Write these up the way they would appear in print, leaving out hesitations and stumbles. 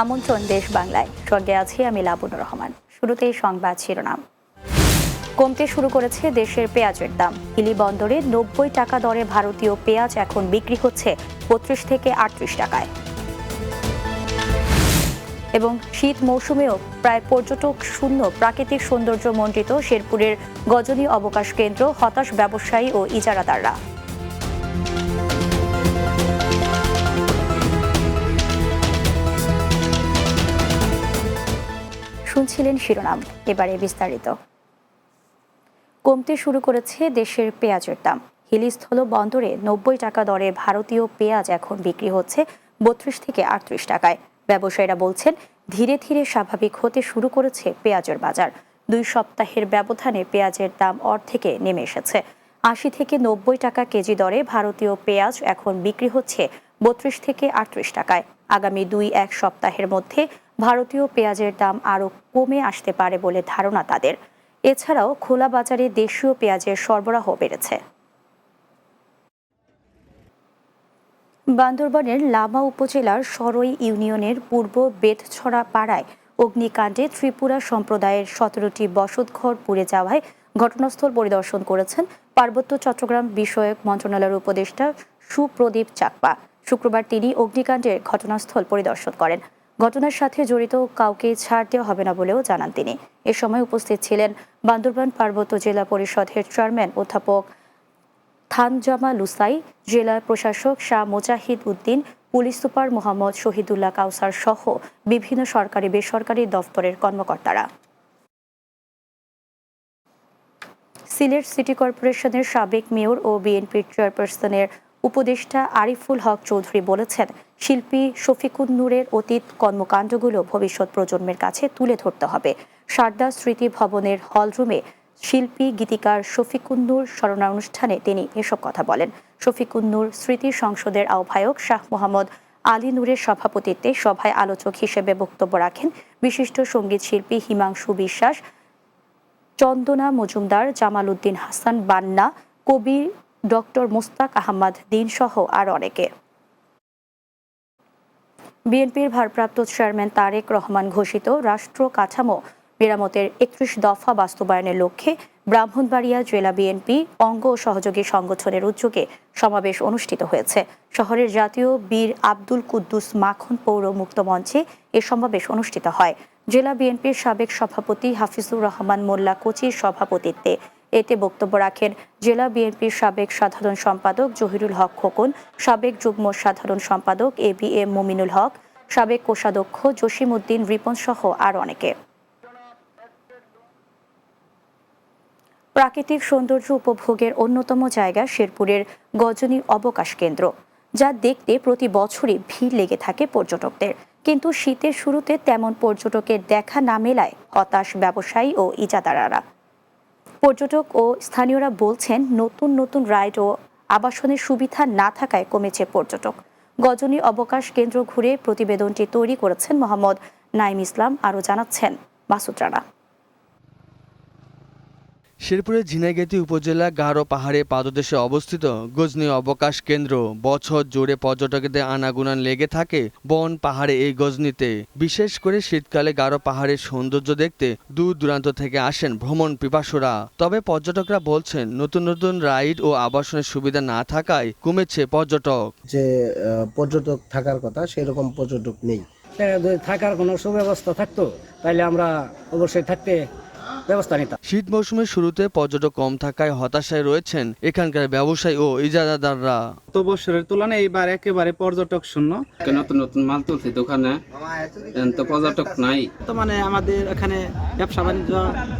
আমন্ত্রণ দেশ বাংলায়, সঙ্গে আছি আমি লাবণুর রহমান। শুরুতেই সংবাদ শিরোনাম। কমতে শুরু করেছে দেশের পেঁয়াজের দাম। হিলি বন্দরে 90 টাকা দরে ভারতীয় পেঁয়াজ এখন বিক্রি হচ্ছে 32 থেকে 38 টাকায়। এবং শীত মৌসুমেও প্রায় পর্যটক শূন্য প্রাকৃতিক সৌন্দর্য মণ্ডিত শেরপুরের গজনী অবকাশ কেন্দ্র, হতাশ ব্যবসায়ী ও ইজারাদাররা। শুনছিলেন শিরোনাম, এবারে বিস্তারিত। কমতে শুরু করেছে দেশের পেঁয়াজের দাম। হিলিস্থল বন্দরে 90 টাকা দরে ভারতীয় পেঁয়াজ এখন বিক্রি হচ্ছে 32 থেকে 38 টাকায়। ব্যবসায়ীরা বলছেন, ধীরে ধীরে স্বাভাবিক হতে শুরু করেছে পেঁয়াজের বাজার। 2 সপ্তাহের ব্যবধানে পেঁয়াজের দাম অর্ধেকে নেমে এসেছে। 80 থেকে 90 টাকা কেজি দরে ভারতীয় পেঁয়াজ এখন বিক্রি হচ্ছে 32 থেকে 38 টাকায়। আগামী 2-1 সপ্তাহের মধ্যে ভারতীয় পেঁয়াজের দাম আরও কমে আসতে পারে বলে ধারণা তাদের। এছাড়াও খোলা বাজারে দেশীয় পেঁয়াজের সরবরাহ বেড়েছে। বান্দরবানের লামা উপজেলার সরই ইউনিয়নের পূর্ব বেতছড়া পাড়ায় অগ্নিকাণ্ডে ত্রিপুরা সম্প্রদায়ের 17টি বসতঘর পুড়ে যাওয়ায় ঘটনাস্থল পরিদর্শন করেছেন পার্বত্য চট্টগ্রাম বিষয়ক মন্ত্রণালয়ের উপদেষ্টা সুপ্রদীপ চাকমা। শুক্রবার তিনি অগ্নিকাণ্ডের ঘটনাস্থল পরিদর্শন করেন। ঘটনার সাথে জড়িত কাউকে ছাড় দেওয়া হবে না বলেও জানান তিনি। এ সময় উপস্থিত ছিলেন বান্দরবান পার্বত্য জেলা পরিষদের চেয়ারম্যান অধ্যাপক থানজামা লুসাই, জেলা প্রশাসক শাহ মোজাহিদ উদ্দিন, পুলিশ সুপার মোহাম্মদ শহীদুল্লাহ কাউসার সহ বিভিন্ন সরকারি বেসরকারি দফতরের কর্মকর্তারা। সিলেট সিটি কর্পোরেশনের সাবেক মেয়র ও বিএনপির চেয়ারপারসনের উপদেষ্টা আরিফুল হক চৌধুরী বলেছেন, শিল্পী শফিকুন নূরের অতীত কর্মকাণ্ডগুলো ভবিষ্যৎ প্রজন্মের কাছে তুলে ধরতে হবে। সারদা স্মৃতি ভবনের হলরুমে শিল্পী গীতিকার শফিকুন নূর স্মরণানুষ্ঠানে তিনি এসব কথা বলেন। শফিকুন নূর স্মৃতি সংসদের আহ্বায়ক শাহ মোহাম্মদ আলী নূরের সভাপতিত্বে সভায় আলোচক হিসেবে বক্তব্য রাখেন বিশিষ্ট সঙ্গীত শিল্পী হিমাংশু বিশ্বাস, চন্দনা মজুমদার, জামাল উদ্দিন হাসান বান্না, কবি ডক্টর মোস্তাক আহমদ দিন সহ আর অনেকে। বিএনপির ভারপ্রাপ্ত চেয়ারম্যান তারেক রহমান ঘোষিত রাষ্ট্র কাঠামো মেরামতের 31 দফা বাস্তবায়নের লক্ষ্যে ব্রাহ্মণবাড়িয়া জেলা বিএনপি অঙ্গ ও সহযোগী সংগঠনের উদ্যোগে সমাবেশ অনুষ্ঠিত হয়েছে। শহরের জাতীয় বীর আব্দুল কুদ্দুস মাখন পৌর মুক্ত মঞ্চে এ সমাবেশ অনুষ্ঠিত হয়। জেলা বিএনপির সাবেক সভাপতি হাফিজুর রহমান মোল্লা কোচির সভাপতিত্বে এতে বক্তব্য রাখেন জেলা বিএনপির সাবেক সাধারণ সম্পাদক জহিরুল হক খোকন, সাবেক যুগ্ম সাধারণ সম্পাদক ABM মুমিনুল হক, সাবেক কোষাধ্যক্ষ জসিম উদ্দিন রিপন সহ আর অনেকে। প্রাকৃতিক সৌন্দর্য উপভোগের অন্যতম জায়গা শেরপুরের গজনী অবকাশ কেন্দ্র, যা দেখতে প্রতি বছরই ভিড় লেগে থাকে পর্যটকদের। কিন্তু শীতের শুরুতে তেমন পর্যটকের দেখা না মেলায় হতাশ ব্যবসায়ী ও ইজারাদাররা। পর্যটক ও স্থানীয়রা বলছেন, নতুন নতুন রাইড ও আবাসনের সুবিধা না থাকায় কমেছে পর্যটক। গজনী অবকাশ কেন্দ্র ঘুরে প্রতিবেদনটি তৈরি করেছেন মোহাম্মদ নাইম ইসলাম। আরও জানাচ্ছেন মাসুদ রানা। শেরপুরের ঝিনাইগাতি উপজেলা গারো পাহাড়ে পাদদেশে অবস্থিত গজনী অবকাশ কেন্দ্র। বছর জুড়ে পর্যটকদের আনাগোনা লেগে থাকে বন পাহাড়ে এই গজনীতে। বিশেষ করে শীতকালে গারো পাহাড়ের সৌন্দর্য দেখতে দূর দূরান্ত থেকে আসেন ভ্রমণ পিপাসুরা। তবে পর্যটকরা বলছেন, নতুন নতুন রাইড ও আবাসনের সুবিধা না থাকায় কমেছে পর্যটক। যে পর্যটক থাকার কথা সেরকম পর্যটক নেই। থাকার কোনো সুব্যবস্থা থাকতো তাহলে আমরা অবশ্যই থাকতে ব্যবস্থা নিতাম। শীত মৌসুমের শুরুতে পর্যটক কম থাকায় হতাশায় রয়েছেন এখানকার ব্যবসায়ী ও ইজারাদাররা। গত বছরের তুলনায় এইবার একেবারে পর্যটক শূন্য। নতুন নতুন মাল তুলছে দোকানে, তো পর্যটক নাই। মানে আমাদের এখানে ব্যবসা বাণিজ্য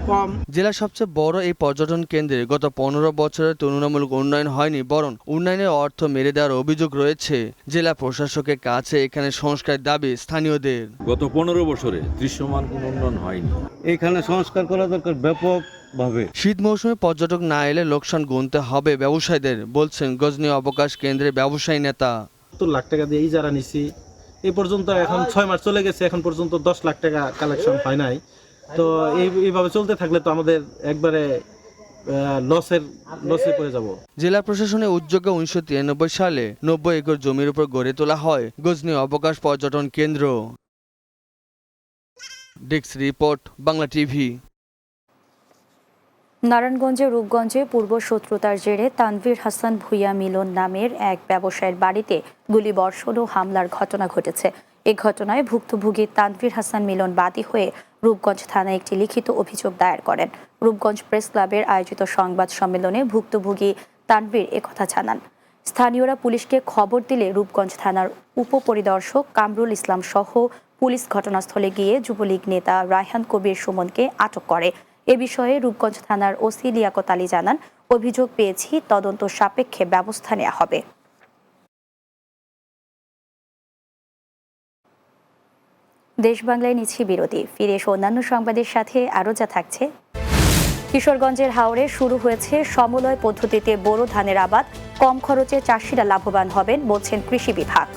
কম। জেলার সবচেয়ে বড় এই পর্যটন কেন্দ্রে গত 15 বছরের তুলনামূলক উন্নয়ন হয়নি, বরং উন্নয়নের অর্থ মেরে দেওয়ার অভিযোগ রয়েছে জেলা প্রশাসকের কাছে। এখানে সংস্কার দাবি স্থানীয়দের। গত 15 বছরে দৃশ্যমান কোনো উন্নয়ন হয়নি। এখানে সংস্কার করা দরকার ব্যাপকভাবে। শীত মৌসুমে পর্যটক না এলে লোকসান গুনতে হবে ব্যবসায়ীদের, বলছেন গজনী অবকাশ কেন্দ্রের ব্যবসায়ী নেতা। 70 লাখ টাকা দিয়ে ইজারা নিছি, এই পর্যন্ত এখন 6 মাস চলে গেছে, এখন পর্যন্ত 10 লাখ টাকা কালেকশন হয় নাই। তো এইভাবে চলতে থাকলে তো আমাদের একবারে লসে পড়ে যাব। জেলা প্রশাসনের উদ্যোগে 1993 সালে 90 একর জমির উপর গড়ে তোলা হয় গজনী অবকাশ পর্যটন কেন্দ্র। Desk report, Bangla TV. নারায়ণগঞ্জের রূপগঞ্জে পূর্ব শত্রুতার জেরে তানভীর হাসান ভূঁইয়া মিলন নামের এক ব্যবসায়ীর বাড়িতে গুলিবর্ষণ ও হামলার ঘটনা ঘটেছে। এ ঘটনায় ভুক্তভোগী তানভীর হাসান মিলন বাদী হয়ে রূপগঞ্জ থানায় একটি লিখিত অভিযোগ দায়ের করেন। রূপগঞ্জ প্রেস ক্লাবের আয়োজিত সংবাদ সম্মেলনে ভুক্তভোগী তানভীর একথা জানান। স্থানীয়রা পুলিশকে খবর দিলে রূপগঞ্জ থানার উপপরিদর্শক কামরুল ইসলাম সহ পুলিশ ঘটনাস্থলে গিয়ে যুবলীগ নেতা রায়হান কবির সুমনকে আটক করে। এ বিষয়ে রূপগঞ্জ থানার ওসি লিয়াকত আলী জানান, অভিযোগ পেয়েছি, তদন্ত সাপেক্ষে ব্যবস্থা নেওয়া হবে। দেশ বাংলায় নিচ্ছি বিরতি, ফিরে এসে অন্যান্য সংবাদের সাথে আরও যা থাকছে। কিশোরগঞ্জের হাওরে শুরু হয়েছে সমলয় পদ্ধতিতে বোরো ধানের আবাদ, কম খরচে চাষিরা লাভবান হবেন বলছেন কৃষি বিভাগ।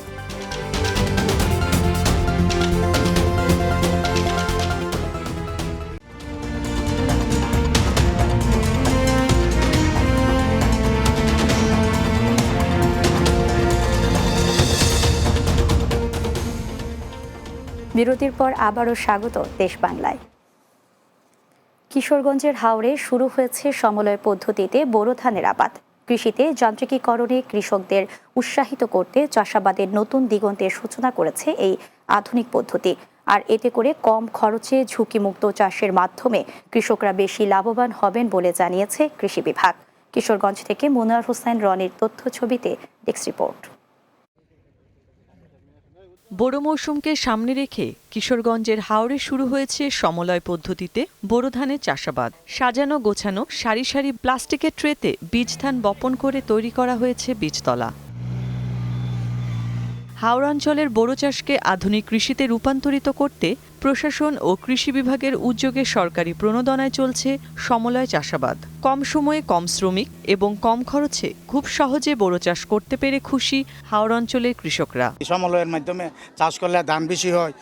বিরতির পর আবারও স্বাগত দেশ বাংলায়। কিশোরগঞ্জের হাওরে শুরু হয়েছে সমলয় পদ্ধতিতে বোরো ধানের আবাদ। কৃষিতে যান্ত্রিকীকরণে কৃষকদের উৎসাহিত করতে চাষাবাদের নতুন দিগন্তের সূচনা করেছে এই আধুনিক পদ্ধতি। আর এতে করে কম খরচে ঝুঁকিমুক্ত চাষের মাধ্যমে কৃষকরা বেশি লাভবান হবেন বলে জানিয়েছে কৃষি বিভাগ। কিশোরগঞ্জ থেকে মুনার হোসেন রনির তথ্য ছবিতে ডেস্ক রিপোর্ট। বোরো মৌসুমকে সামনে রেখে কিশোরগঞ্জের হাওরে শুরু হয়েছে সমলয় পদ্ধতিতে বোরো ধানের চাষাবাদ। সাজানো গোছানো সারি সারি প্লাস্টিকের ট্রেতে বীজ ধান বপন করে তৈরি করা হয়েছে বীজতলা। হাওড়াঞ্চলের বোরো চাষকে আধুনিক কৃষিতে রূপান্তরিত করতে প্রশাসন ও কৃষি বিভাগের উদ্যোগে সরকারি প্রণোদনায় চলছে সমলয় চাষাবাদ। কম সময়ে কম শ্রমিক এবং কম খরচে খুব সহজে বোরো চাষ করতে পেরে খুশি হাওড়াঞ্চলের কৃষকরা। সমলয়ের মাধ্যমে চাষ করলে ধান বেশি হয়,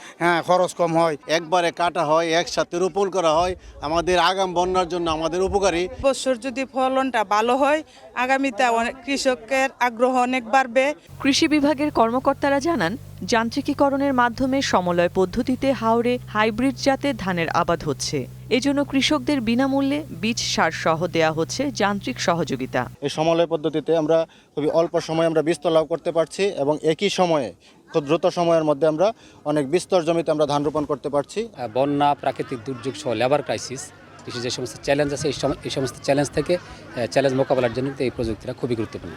খরচ কম হয়, একবারে কাটা হয়, একসাথে রোপণ করা হয়, আমাদের আগাম বন্যার জন্য আমাদের উপকারী। বছর যদি ফলনটা ভালো হয়, আগামীতে অনেক কৃষকের আগ্রহ অনেক বাড়বে। কৃষি বিভাগের কর্মকর্তারা জানান, যান্ত্রিকীকরণের মাধ্যমে সমলয় পদ্ধতিতে হাওরে হাইব্রিড জাতের ধানের আবাদ হচ্ছে। এজন্য কৃষকদের বিনামূল্যে বীজ সার সহ দেয়া হচ্ছে যান্ত্রিক সহযোগিতা। এই সমলয় পদ্ধতিতে আমরা খুবই অল্প সময়ে আমরা বীজতলা লাভ করতে পারছি এবং একই সময়ে খুব দ্রুত সময়ের মধ্যে আমরা অনেক বিস্তর জমিতে আমরা ধান রোপণ করতে পারছি। বন্যা, প্রাকৃতিক দুর্যোগ সহ লেবার ক্রাইসিস, কৃষি যে সমস্ত চ্যালেঞ্জ আছে এই সমস্ত চ্যালেঞ্জ থেকে চ্যালেঞ্জ মোকাবেলার জন্য এই প্রযুক্তিটা খুবই গুরুত্বপূর্ণ।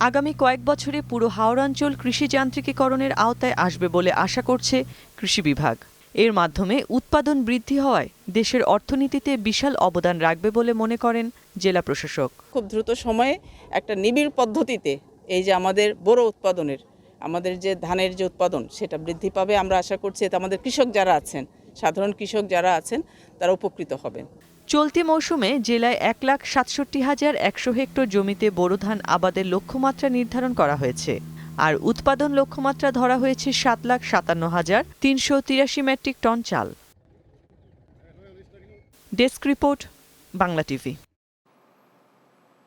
আগামী কয়েক বছরে পুরো হাওড়াঞ্চল কৃষি যান্ত্রিকীকরণের আওতায় আসবে বলে আশা করছে কৃষি বিভাগ। এর মাধ্যমে উৎপাদন বৃদ্ধি হওয়ায় দেশের অর্থনীতিতে বিশাল অবদান রাখবে বলে মনে করেন জেলা প্রশাসক। খুব দ্রুত সময়ে একটা নিবিড় পদ্ধতিতে এই যে আমাদের বোরো উৎপাদনের, আমাদের যে ধানের যে উৎপাদন সেটা বৃদ্ধি পাবে। আমরা আশা করছি এতে আমাদের কৃষক যারা আছেন, সাধারণ কৃষক যারা আছেন, তারা উপকৃত হবেন। চলতি মৌসুমে জেলায় 1,67,100 হেক্টর জমিতে বোরো ধান আবাদের লক্ষ্যমাত্রা নির্ধারণ করা হয়েছে। আর উৎপাদন লক্ষ্যমাত্রা ধরা হয়েছে 7,57,383 মেট্রিক টন চাল। Desk report, Bangla TV.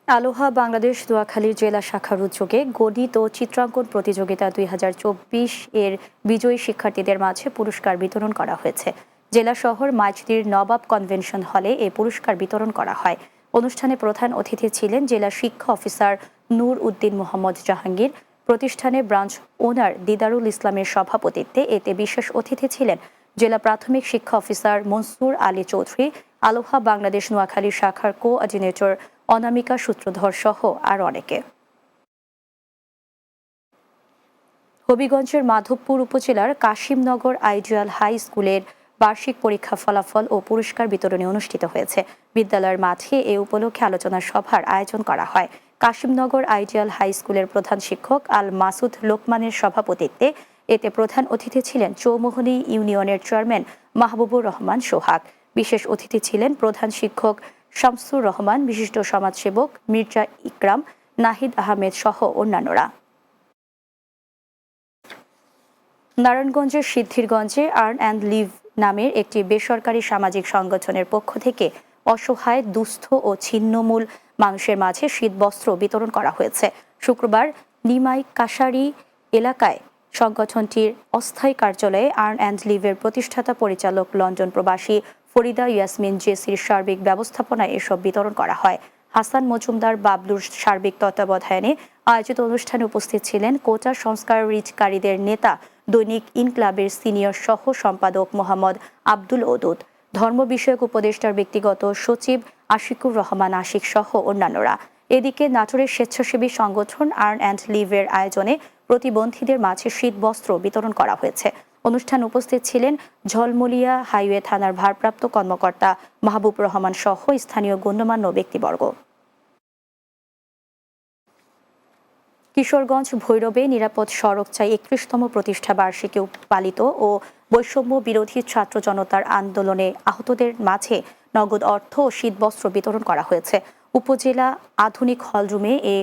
আলোহা Bangladesh নোয়াখালীর জেলা শাখার উদ্যোগে গণিত ও চিত্রাঙ্কন প্রতিযোগিতা 2024 এর বিজয়ী শিক্ষার্থীদের মাঝে পুরস্কার বিতরণ করা হয়েছে। জেলা শহর মাইজদির নবাব কনভেনশন হলে এই পুরস্কার বিতরণ করা হয়। অনুষ্ঠানে প্রধান অতিথি ছিলেন জেলা শিক্ষা অফিসার নূর উদ্দিন মোহাম্মদ জাহাঙ্গীর। প্রতিষ্ঠানের ব্রাঞ্চ ওনার দিদারুল ইসলামের সভাপতিত্বে এতে বিশেষ অতিথি ছিলেন জেলা প্রাথমিক শিক্ষা অফিসার মনসুর আলী চৌধুরী, আলোহা বাংলাদেশ নোয়াখালী শাখার কোঅর্ডিনেটর অনামিকা সূত্রধর সহ আর অনেকে। হবিগঞ্জের মাধবপুর উপজেলার কাশিমনগর আইডিয়াল হাই স্কুলের বার্ষিক পরীক্ষা ফলাফল ও পুরস্কার বিতরণী অনুষ্ঠিত হয়েছে। বিদ্যালয়ের মাঠে এ উপলক্ষে আলোচনা সভার আয়োজন করা হয়। কাশিমনগর আইডিয়াল হাই স্কুলের প্রধান শিক্ষক আল মাসুদ লোকমানের সভাপতিত্বে এতে প্রধান অতিথি ছিলেন চৌমোহনী ইউনিয়নের চেয়ারম্যান মাহবুবুর রহমান সোহাগ। বিশেষ অতিথি ছিলেন প্রধান শিক্ষক শামসুর রহমান, বিশিষ্ট সমাজসেবক মির্জা ইকরাম, নাহিদ আহমেদ সহ অন্যান্যরা। নারায়ণগঞ্জের সিদ্ধিরগঞ্জে আর্ন অ্যান্ড লিভ নামের একটি বেসরকারি সামাজিক সংগঠনের পক্ষ থেকে অসহায়, দুস্থ ও ছিন্নমূল মানুষের মাঝে শীতবস্ত্র বিতরণ করা হয়েছে। শুক্রবার নিমাই কাশারি এলাকায় সংগঠনটির অস্থায়ী কার্যালয়ে আর্ন অ্যান্ড লিভের প্রতিষ্ঠাতা পরিচালক লন্ডন প্রবাসী ফরিদা ইয়াসমিন জেসির সার্বিক ব্যবস্থাপনায় এসব বিতরণ করা হয়। হাসান মজুমদার বাবলুর সার্বিক তত্ত্বাবধানে আয়োজিত অনুষ্ঠানে উপস্থিত ছিলেন কোটা সংস্কারকারীদের নেতা দৈনিক ইনক্লাবের সিনিয়র সহ সম্পাদক মোহাম্মদ আব্দুল ওদুদ, ধর্ম বিষয়ক উপদেষ্টার ব্যক্তিগত সচিব আশিকুর রহমান আশিক সহ অন্যান্যরা। এদিকে নাটোরের স্বেচ্ছাসেবী সংগঠন আর্ন অ্যান্ড লিভের আয়োজনে প্রতিবন্ধীদের মাঝে শীতবস্ত্র বিতরণ করা হয়েছে। অনুষ্ঠানে উপস্থিত ছিলেন ঝলমলিয়া হাইওয়ে থানার ভারপ্রাপ্ত কর্মকর্তা মাহবুব রহমান সহ স্থানীয় গণ্যমান্য ব্যক্তিবর্গ। কিশোরগঞ্জ ভৈরবে নিরাপদ সড়ক চাই 31তম প্রতিষ্ঠা বার্ষিকী পালিত ও বৈষম্য বিরোধী ছাত্র জনতার আন্দোলনে আহতদের মাঝে নগদ অর্থ ও শীতবস্ত্র বিতরণ করা হয়েছে। উপজেলা আধুনিক হলরুমে এ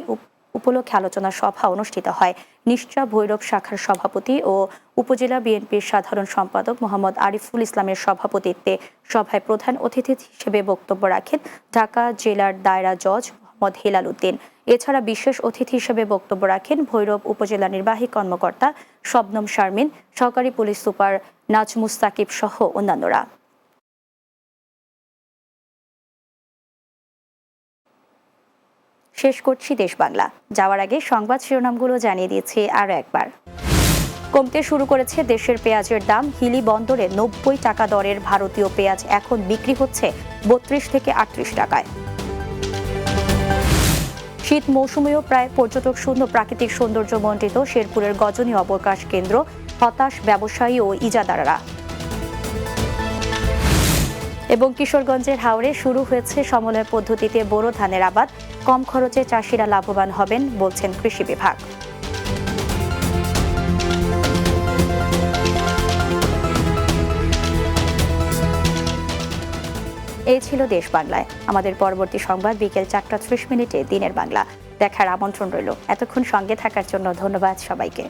উপলক্ষে আলোচনা সভা অনুষ্ঠিত হয়। নিশ্চা ভৈরব শাখার সভাপতি ও উপজেলা বিএনপির সাধারণ সম্পাদক মোহাম্মদ আরিফুল ইসলামের সভাপতিত্বে সভায় প্রধান অতিথি হিসেবে বক্তব্য রাখেন ঢাকা জেলার দায়রা জজ মোহাম্মদ হেলাল উদ্দিন। এছাড়া বিশেষ অতিথি হিসেবে বক্তব্য রাখেন ভৈরব উপজেলা নির্বাহী কর্মকর্তা শবনম শারমিন, সহকারী পুলিশ সুপার নাজমুস সাকিব সহ অন্যান্যরা। শেষ করছি দেশ বাংলা। যাওয়ার আগে সংবাদ শিরোনামগুলো জানিয়ে দিয়েছি আরও একবার। কমতে শুরু করেছে দেশের পেঁয়াজের দাম। হিলি বন্দরে 90 টাকা দরের ভারতীয় পেঁয়াজ এখন বিক্রি হচ্ছে 32 থেকে 38 টাকায়। শীত মৌসুমেও প্রায় পর্যটক শূন্য প্রাকৃতিক সৌন্দর্য মণ্ডিত শেরপুরের গজনী অবকাশ কেন্দ্র, হতাশ ব্যবসায়ী ও ইজাদাররা। এবং কিশোরগঞ্জের হাওরে শুরু হয়েছে সমন্বয় পদ্ধতিতে বোরো ধানের আবাদ, কম খরচে চাষিরা লাভবান হবেন বলছেন কৃষি বিভাগ। এই ছিল দেশ বাংলায়। আমাদের পরবর্তী সংবাদ বিকেল 4টা 30 মিনিটে দিনের বাংলা দেখার আমন্ত্রণ রইল। এতক্ষণ সঙ্গে থাকার জন্য ধন্যবাদ সবাইকে।